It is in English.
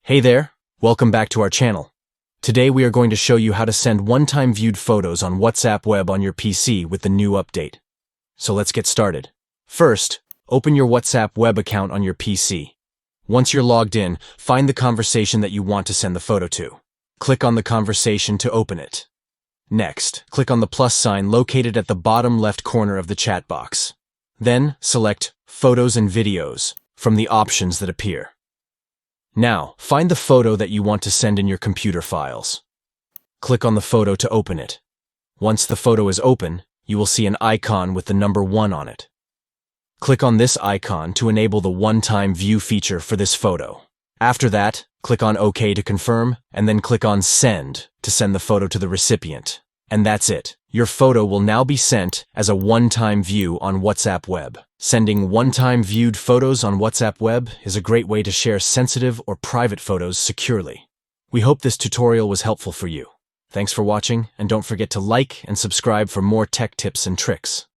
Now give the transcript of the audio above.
Hey there, welcome back to our channel. Today we are going to show you how to send one-time viewed photos on WhatsApp Web on your PC with the new update. So let's get started. First, open your WhatsApp Web account on your PC. Once you're logged in, find the conversation that you want to send the photo to. Click on the conversation to open it. Next, click on the plus sign located at the bottom left corner of the chat box. Then, select Photos and Videos from the options that appear. Now, find the photo that you want to send in your computer files. Click on the photo to open it. Once the photo is open, you will see an icon with the number 1 on it. Click on this icon to enable the one-time view feature for this photo. After that, click on OK to confirm, and then click on Send to send the photo to the recipient. And that's it. Your photo will now be sent as a one-time view on WhatsApp Web. Sending one-time viewed photos on WhatsApp Web is a great way to share sensitive or private photos securely. We hope this tutorial was helpful for you. Thanks for watching, and don't forget to like and subscribe for more tech tips and tricks.